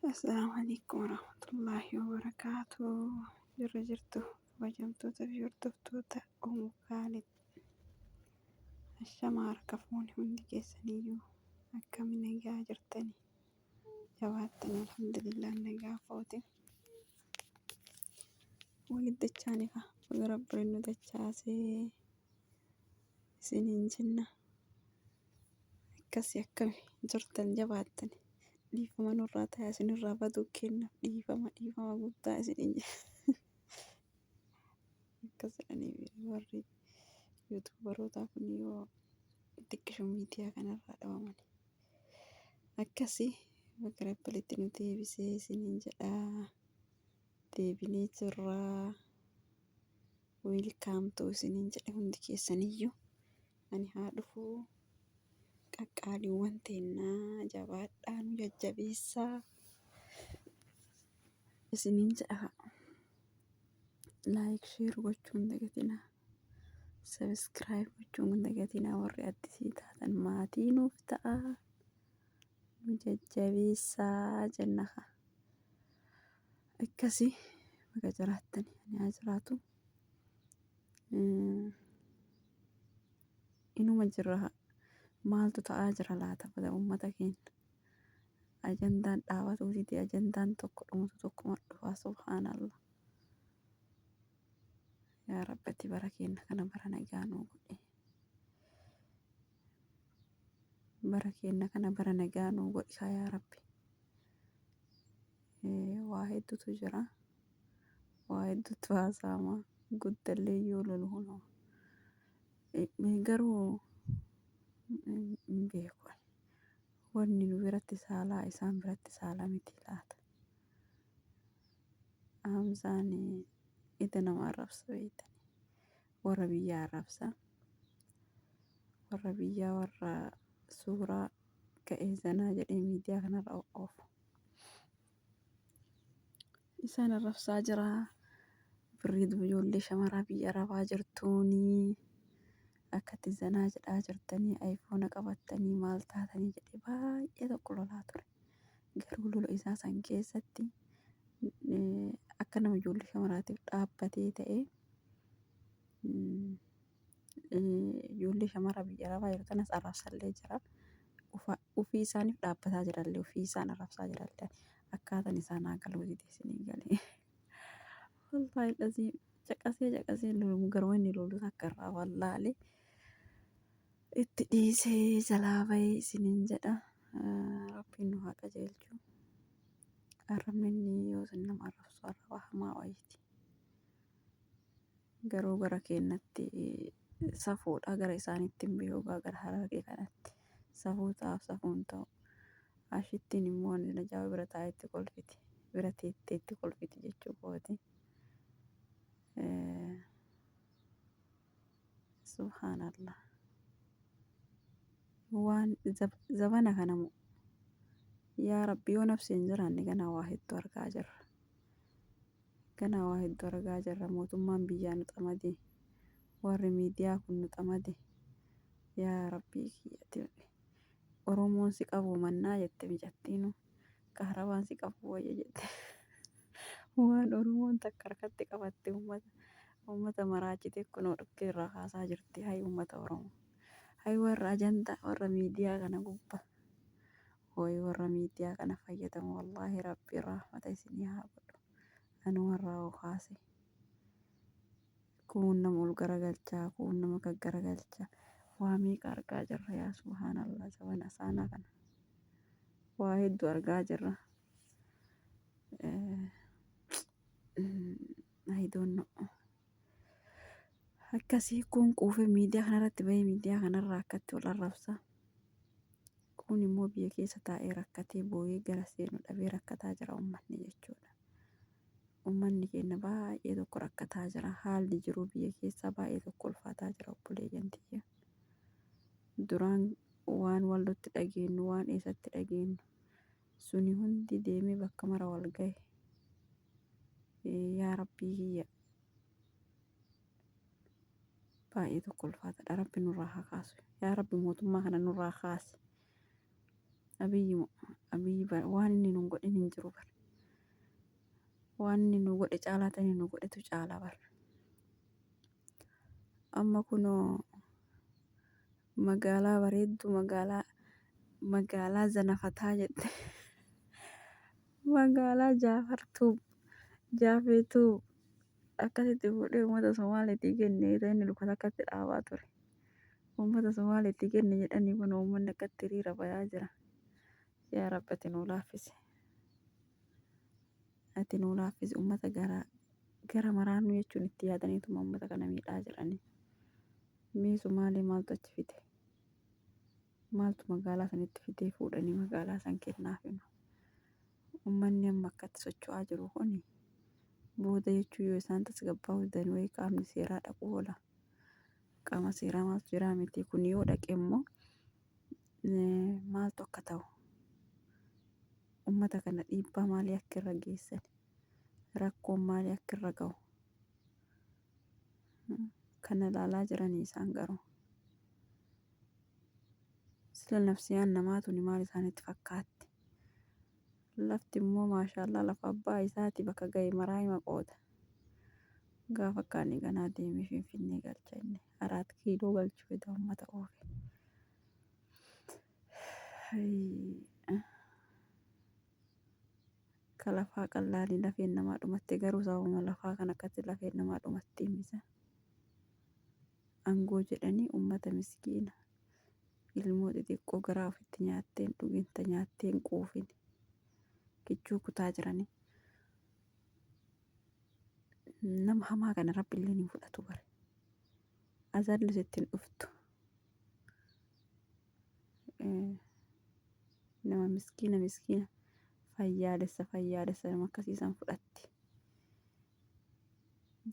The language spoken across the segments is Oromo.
Assalamualaikum warahmatullahi wabarakatuh. Jirra jirtu kabajamtoota fi hordoftoota Ummuu Khaalid. Ashamaa harka fuuni hundi keessaniyyuu akkamiin nagaa jirtanii? Jabaattanii alhamdulillah nagaa footi. Walitti dachaaniifa baga rabbiin nu dachaasee isiniin jenna. Akkasii akkami jirtan jabaattanii? Dhiifama nurraa ta'a isinirraa baduu kennaaf dhiifama guddaa isiniin jenna. Akkas jedhanii warri yuutuubarootaa kun yoo xiqqisho miidiyaa kanarraa dhabaman. Akkasii baga rabbiitti nu deebisee isiniin jedhaa. Deebinee jirraa. Wiilkaamtuu isiniin jedhe hundi keessaniyyuu. Ani haa dhufuu. Qaqqaaliiwwan teennaa jabaadhaa nu jajjabeessaa isiniin jedha. Laayik sheer gochuun hin dagatinaa. Sabiskiraayib gochuun hin dagatinaa. Warri addisii taatan maatii nuuf ta'a. Nu jajjabeessaa jenna. Akkasii baga jiraattanii ani haa jiraatu. Inuma jirra. Maaltu ta'aa jira laata bada uummata keenya? Ajandaan dhaabatuuti ajandaan tokko dhumutu tokkuma dhufaa subhaanallah. Yaa Rabbatti bara keenya kana bara nagaa nuu godhe. Bara keenya kana bara nagaa nuu godhe yaa Rabbi. Waa hedduutu jira. Waa hedduutu haasa'ama. Guddallee yoo lolu hunoo. Garuu hin beeku. Wanni nu biratti saalaa isaan biratti saalaa miti laata. Hamzaan ija nama arrabsa beektanii. Warra biyyaa arrabsa. Warra biyyaa warra suuraa ka'ee zanaa jedhee miidiyaa kanarra oofu. Isaan arrabsaa jira. Birrii ijoollee shamaraa biyya arabaa jirtuunii. Akkatti zanaa jedhaa jirtanii ayfoona qabattanii maal taatanii jedhee baay'ee tokko lolaa ture. Garuu lola isaa san keessatti akka nama ijoollee shamaraatiif dhaabbatee ta'ee ijoollee shamaraa biyya arabaa jiru kanas arrabsallee jira. Ufii isaaniif dhaabbataa jirallee ufii isaan arrabsaa jirallee akkaataan isaan haa galuu dide isinii galee. Wallaahi dhasii caqasee lolu garuu inni lolu akka irraa wallaalee. Itti dhiisee jalaa bahee isiniin jedha. Rabbiin nu haa qajeelchu. Arrabni inni yoo isin nama arrabsu arraba hamaa wayiiti. Garuu gara keenyatti safuudha gara isaaniitti hin beeku gara harargee kanatti. Safuu ta'aaf safuun ta'u. Ashittiin immoo inni najaawa bira taa'etti kolfiti. Bira teetteetti kolfiti jechuu kooti. Subhaanallah. Waan zabana kana yaa Rabbi yoo nafsi hin jiraanne ganaa waa hedduu argaa jirra. Ganaa waa hedduu argaa jirra mootummaan biyyaa nu xamade. Warri miidiyaa kun nu xamade. Yaa Rabbii kiyyatti. Oromoon si qabu mannaa jette mijattiinu. Kaharabaan si qabu wayya jette. Waan Oromoon takka harkatti qabatte uummata maraachite kunoo dhukkee irraa kaasaa jirti. Hay uummata Oromoo. Hay warra ajandaa warra miidiyaa kana gubba. Hoy warra miidiyaa kana fayyadamu wallaahi Rabbi rahmata isinii haa godhu. Anumarraa okaase. Kun nama ol garagalchaa kun nama gaggaragalchaa. Waa meeqa argaa jirra yaa subhaanallah zabana saanaa kana. Waa hedduu argaa jirra. I don't know. Akkasii kun quufee miidiyaa kanarratti bahee miidiyaa kanarraa akkatti wal arrabsa. Kun immoo biyya keessa taa'ee rakkatee boo'ee gara seenu dhabee rakkataa jira uummanni jechuudha. Uummanni keenya baay'ee tokko rakkataa jira. Haalli jiru biyya keessaa baay'ee tokko ulfaataa jira obboleeyyan tiyya. Duraan waan waldotti dhageenyu waan eessatti dhageenyu suni hundi deemee bakka mara wal gahe. Yaa Rabbii kiyya. Baay'ee tokko ulfaataadha. Rabbi nurraa haa kaasu. Yaa Rabbi mootummaa kana nurraa kaasi. Abiyyi waan inni nun godhin hin jiru bara. Waan inni nu godhe caalaa ta'e nu godhetu caala bara. Amma kunoo magaalaa bareedduu magaalaa zanafataa jette. Magaalaa jaafeetuu akkasitti fuudhee uummata Somaaleetii kenne inni luka takkatti dhaabaa ture. Uummata Somaaleetii kenne jedhanii kun uummanni akkatti hiriira bayaa jira. Yaa Rabbi ati nuu laaffisi. Ati nuu laaffisi uummata gara maraanuu jechuun itti yaadaniituma uummata kana miidhaa jiranii. Mee Somaalee maaltu achi fide? Maaltu magaalaa sanitti fidee fuudhanii magaalaa san kennaafinu? Uummanni amma akkatti socho'aa jiru kuni booda jechuun yoo isaan tasgabbaa'uu danda'an wayii qaamni seeraa dhaquu oola. Qaama seeraa maaltu jiraa miti kun yoo dhaqe immoo maaltu akka ta'u? Uummata kana dhiibbaa maalii akka irra geessan? Rakkoon maalii akka irra ga'u? Kana ilaalaa jiranii isaan garuu. Sila nafsiyaan namaa tuni maal isaanitti fakkaatti? Lafti immoo maashaallah lafa abbaa isaati bakka ga'e maraa hima qooda. Gaafa akkaanii ganaa deemee Finfinnee galcha inni 4 kiiloo galchuu fida uummata oofe. Ka lafaa qallaalii lafeen namaa dhumatte garuu sababuma lafaa kan akkatti lafeen namaa dhumatti himisa. Aangoo jedhanii uummata miskiina ilmoo xixiqqoo garaa ofitti nyaatteen dhuginta nyaatteen quufin kichuu kutaa jiranii. Nama hamaa kana Rabbi illee ni fudhatu bare. Azalli sitti hin dhuftu. Nama miskiina fayyaalessa nama akkasiisan fudhatti.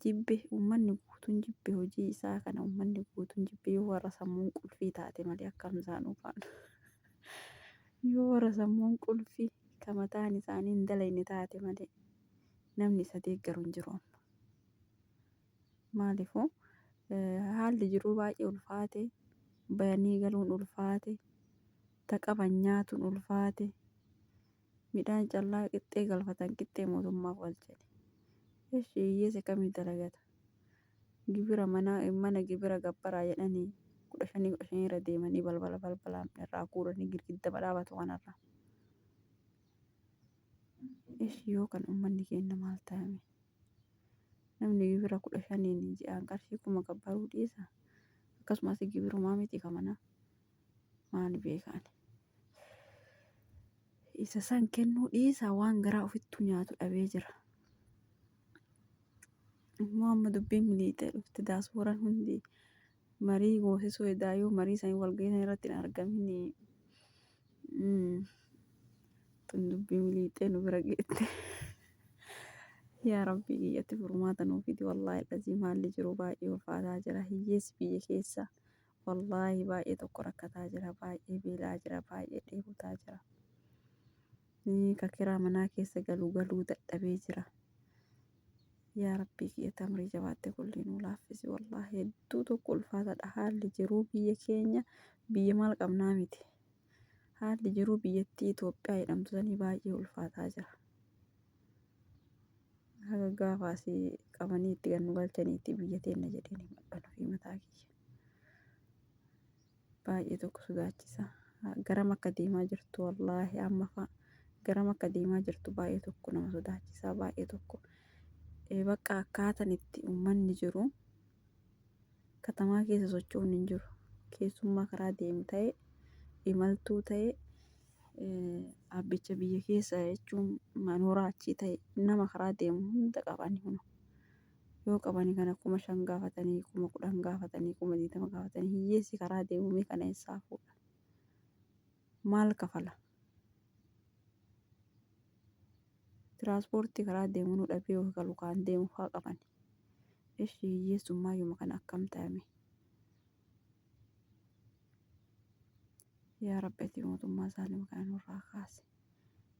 Jibbe uummanni guutuun jibbe hojii isaa kana uummanni guutuun jibbe yoo warra sammuun qulfii taate malee akkam isaan ufaan. Yoo warra sammuun qulfii ka mataan isaanii hin dalayne taate malee namni isa deeggaru hin jiru amma. Maaliifuu haalli jiruu baay'ee ulfaate bayanii galuun ulfaate taqaban nyaatuun ulfaate midhaan callaa qixxee galfatan qixxee mootummaaf galchani. Eshi hiyyeessa kamii dalagata? Gibira mana gibira gabbaraa jedhanii 15 irra deemanii balbalaan irraa guuranii girgidda badhaabatu kanarra. Eshi yoo kan uummanni keenya maal ta'ame? Namni gibira 15 ji'aan qarshii 1000 gabbaruu dhiisa. Akkasumas gibirumaa miti kamana maal beekani? Isa san kennuu dhiisa waan garaa ofittuu nyaatu dhabee jira. Immoo amma dubbiin miliixee dhufte daasbooraan hundi marii goosisuu edaa yoo marii isaanii walgahii irratti hin argamin tun dubbii miliixee nu bira geette. Yaa Rabbi kiyyatti furmaata nuuf fidi wallaahi laziim haalli jiru baay'ee ulfaataa jira. Hiyyeessi biyya keessa wallaahi baay'ee tokko rakkataa jira baay'ee beelaa jira baay'ee dheebotaa jira. Ka kiraa manaa keessa galuu dadhabee jira. Yaa Rabbi kiyyatti amrii jabaatte kulli nuu laaffisi wallaahi hedduu tokko ulfaataadha haalli jiruu biyya keenya biyya maal qabnaa miti. Haalli jiruu biyyattii Itoophiyaa jedhamtu sanii baay'ee ulfaataa jira. Haga gaafa asii qabanii itti gannu galchaniitti biyya teenya jedhanii madhanu fi mataa kiyya. Baay'ee tokko sodaachisa. Garam akka deemaa jirtu wallaahi amma fa'a garam akka deemaa jirtu baay'ee tokko nama sodaachisa baay'ee tokko. Bakka akkaataan itti uummanni jiru katamaa keessa socho'uun hin jiru. Keessummaa karaa deemu ta'ee imaltuu ta'ee abbicha biyya keessa jechuun manooraa achii ta'e nama karaa deemu hunda qabanii hunu. Yoo qabanii kana 5,000 gaafatanii 10,000 gaafatanii 20 gaafatanii hiyyeessi karaa deemumee kana eessaa fuudha? Maal kafala? Tiraanspoortii karaa deemuu nu dhabee yoo galu kaan deemu haa qaban. Eshi hiyyeessummaa yooma kana akkam ta'ame? Yaa Rabbi ati mootummaa zaalima kana nurraa kaasi.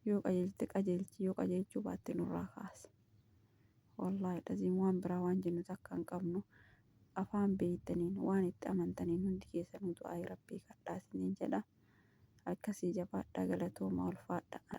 Yoo qajeelte qajeelchi yoo qajeelchuu baatte nurraa kaasi. Wallaahi laziim waan biraa waan jennu takka hin qabnu afaan beektaniin waan itti amantaniin hundi keessanuu du'aa Rabbii kadhaa isiniin jedha. Akkasii jabaadhaa galatooma ulfaadhaa.